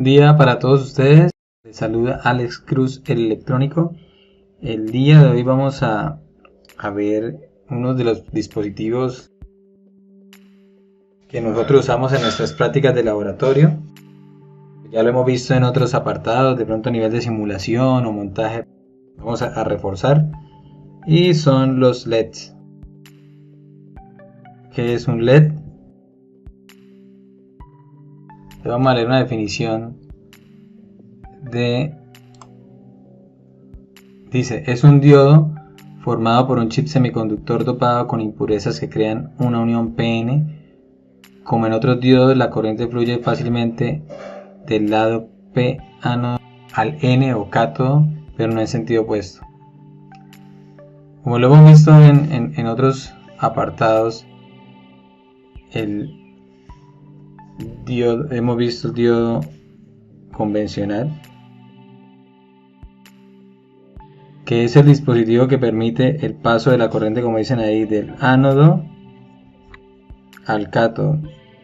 día para todos ustedes. Les saluda Alex Cruz, el electrónico. El día de hoy vamos a ver uno de los dispositivos que nosotros usamos en nuestras prácticas de laboratorio. Ya lo hemos visto en otros apartados, de pronto a nivel de simulación o montaje. Vamos a reforzar. Y son los LEDs. ¿Qué es un LED? Le vamos a leer una definición dice, es un diodo formado por un chip semiconductor dopado con impurezas que crean una unión PN. Como en otros diodos, la corriente fluye fácilmente del lado P ánodo al N o cátodo, pero no en sentido opuesto. Como lo hemos visto en otros apartados, hemos visto el diodo convencional, que es el dispositivo que permite el paso de la corriente, como dicen ahí, del ánodo al cátodo.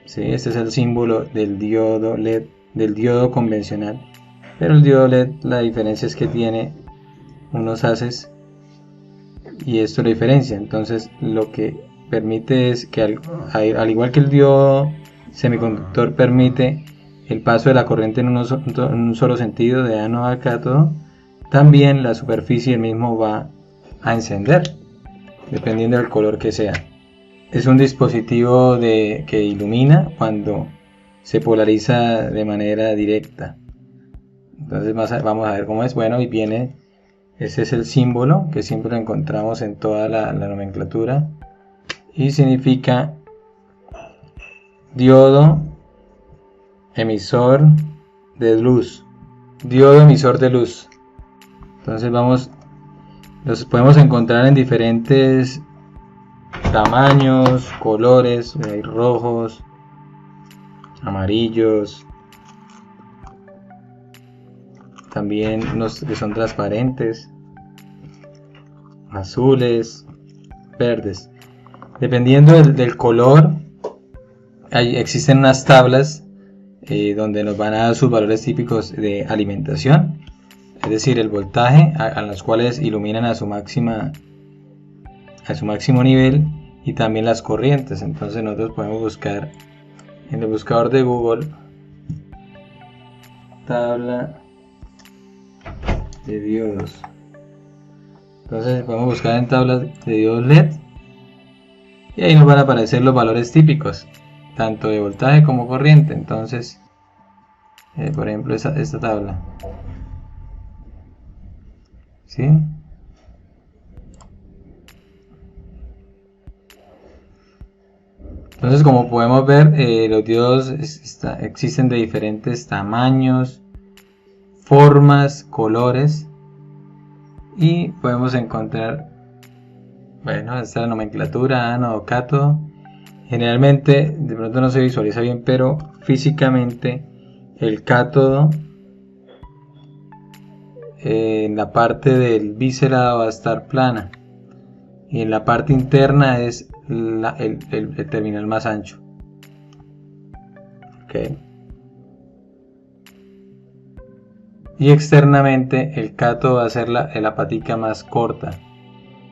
¿Sí? Este es el símbolo del diodo LED, del diodo convencional. Pero el diodo LED, la diferencia es que tiene unos haces y esto lo diferencia. Entonces lo que permite es que al igual que el diodo semiconductor permite el paso de la corriente en un solo sentido, de ánodo a cátodo, también la superficie del mismo va a encender dependiendo del color que sea. Es un dispositivo que ilumina cuando se polariza de manera directa. Entonces vamos a ver cómo es. Bueno, y viene, ese es el símbolo que siempre lo encontramos en toda la nomenclatura y significa diodo emisor de luz. Diodo emisor de luz. Entonces los podemos encontrar en diferentes tamaños, colores, hay rojos, amarillos, también unos que son transparentes, azules, verdes. Dependiendo del color, existen unas tablas donde nos van a dar sus valores típicos de alimentación, es decir, el voltaje a los cuales iluminan a su máximo nivel, y también las corrientes. Entonces nosotros podemos buscar en el buscador de Google tabla de diodos. Entonces podemos buscar en tablas de diodos LED y ahí nos van a aparecer los valores típicos tanto de voltaje como corriente. Entonces por ejemplo esta tabla, ¿sí? Entonces, como podemos ver, los diodos existen de diferentes tamaños, formas, colores, y podemos encontrar, bueno, esta es la nomenclatura, ánodo, cátodo. Generalmente, de pronto no se visualiza bien, pero físicamente el cátodo en la parte del biselado va a estar plana y en la parte interna es el terminal más ancho. Okay. Y externamente el cátodo va a ser la patica más corta,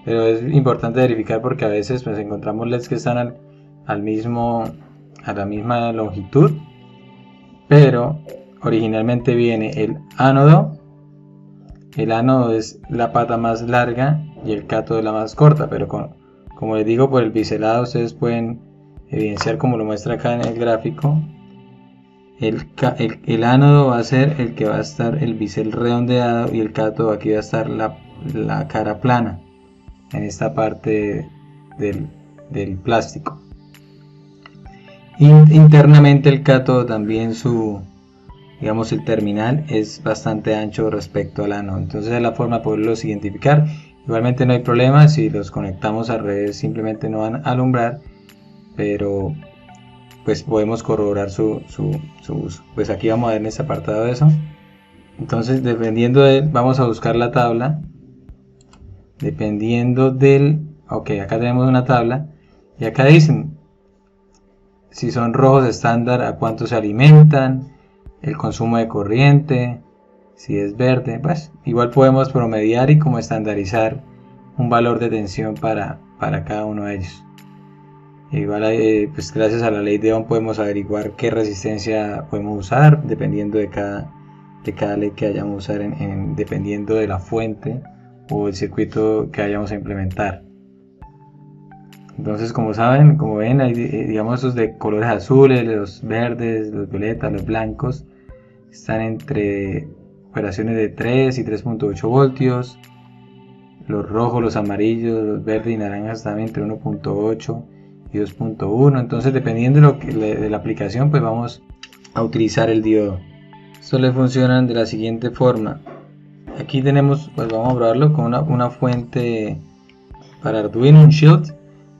pero es importante verificar porque a veces pues encontramos LEDs que están a la misma longitud, pero originalmente viene el ánodo. El ánodo es la pata más larga y el cátodo es la más corta, pero como les digo, por el biselado ustedes pueden evidenciar, como lo muestra acá en el gráfico, el ánodo va a ser el que va a estar el bisel redondeado y el cátodo aquí va a estar la cara plana en esta parte del plástico. Internamente el cátodo también digamos el terminal es bastante ancho respecto al ánodo, entonces es la forma de poderlos identificar. Igualmente no hay problema, si los conectamos al revés simplemente no van a alumbrar, pero pues podemos corroborar su uso. Pues aquí vamos a ver en este apartado de eso. Entonces vamos a buscar la tabla, dependiendo ok, acá tenemos una tabla y acá dicen si son rojos estándar a cuánto se alimentan, el consumo de corriente, si es verde, pues igual podemos promediar y como estandarizar un valor de tensión para cada uno de ellos. Igual pues gracias a la ley de Ohm podemos averiguar qué resistencia podemos usar dependiendo de cada ley que vayamos a usar dependiendo de la fuente o el circuito que vayamos a implementar. Entonces, como saben, como ven, hay digamos esos de colores azules, los verdes, los violetas, los blancos, están entre operaciones de 3 y 3.8 voltios. Los rojos, los amarillos, los verdes y naranjas están entre 1.8 y 2.1. Entonces, dependiendo de la aplicación, pues vamos a utilizar el diodo. Esto le funcionan de la siguiente forma. Aquí tenemos, pues vamos a probarlo con una fuente para Arduino, un Shield,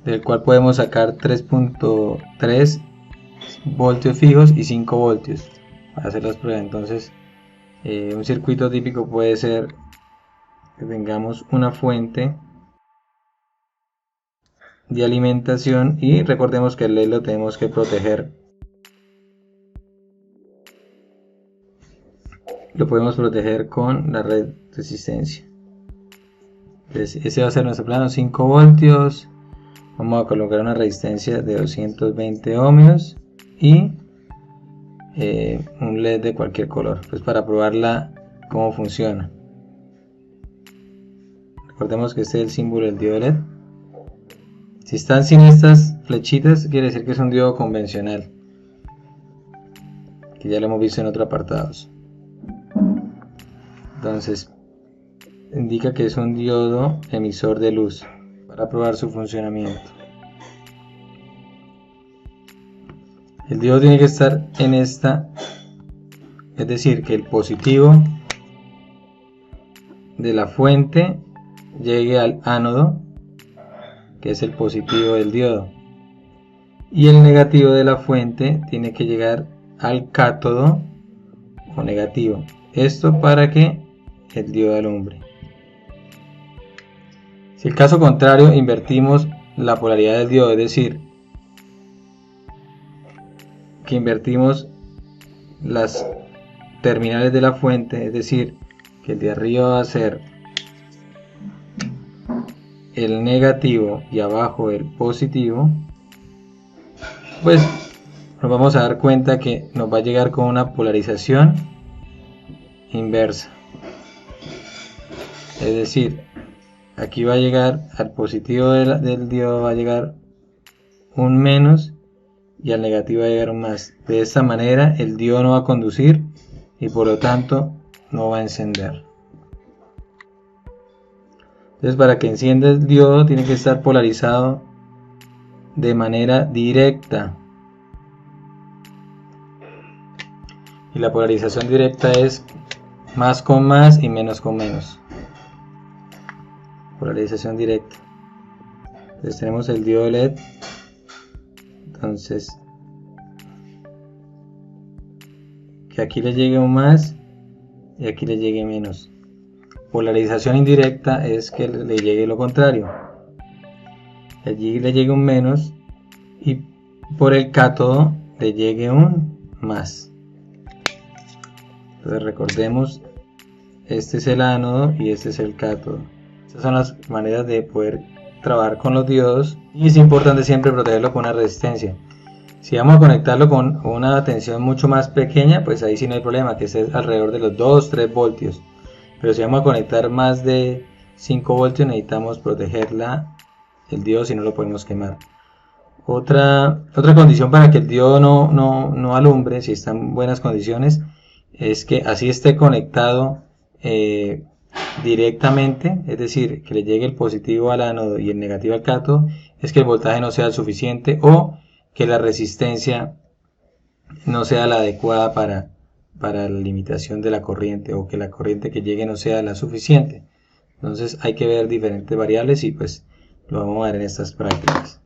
del cual podemos sacar 3.3 voltios fijos y 5 voltios para hacer las pruebas. Entonces, un circuito típico puede ser que tengamos una fuente de alimentación y recordemos que el LED lo tenemos que proteger. Lo podemos proteger con la red de resistencia. Entonces, ese va a ser nuestro plano, 5 voltios. Vamos a colocar una resistencia de 220 ohmios y un LED de cualquier color, pues para probarla cómo funciona. Recordemos que este es el símbolo del diodo LED. Si están sin estas flechitas, quiere decir que es un diodo convencional, que ya lo hemos visto en otros apartados. Entonces, indica que es un diodo emisor de luz para probar su funcionamiento. El diodo tiene que estar en esta, es decir, que el positivo de la fuente llegue al ánodo, que es el positivo del diodo, y el negativo de la fuente tiene que llegar al cátodo o negativo. Esto para que el diodo alumbre. Si el caso contrario, invertimos la polaridad del diodo, es decir, que invertimos las terminales de la fuente, es decir, que el de arriba va a ser el negativo y abajo el positivo, pues nos vamos a dar cuenta que nos va a llegar con una polarización inversa. Es decir, aquí va a llegar al positivo del diodo, va a llegar un menos y al negativo va a llegar un más. De esta manera el diodo no va a conducir y por lo tanto no va a encender. Entonces, para que encienda el diodo tiene que estar polarizado de manera directa. Y la polarización directa es más con más y menos con menos. Polarización directa. Entonces tenemos el diodo LED. Entonces, que aquí le llegue un más y aquí le llegue menos. Polarización indirecta es que le llegue lo contrario. Allí le llegue un menos y por el cátodo le llegue un más. Entonces recordemos, este es el ánodo y este es el cátodo. Estas son las maneras de poder trabajar con los diodos y es importante siempre protegerlo con una resistencia. Si vamos a conectarlo con una tensión mucho más pequeña, pues ahí sí no hay problema, que es alrededor de los 2-3 voltios. Pero si vamos a conectar más de 5 voltios necesitamos proteger el diodo, si no lo podemos quemar. Otra condición para que el diodo no alumbre, si está en buenas condiciones, es que así esté conectado directamente, es decir, que le llegue el positivo al ánodo y el negativo al cátodo, es que el voltaje no sea suficiente o que la resistencia no sea la adecuada para la limitación de la corriente, o que la corriente que llegue no sea la suficiente. Entonces hay que ver diferentes variables y pues lo vamos a ver en estas prácticas.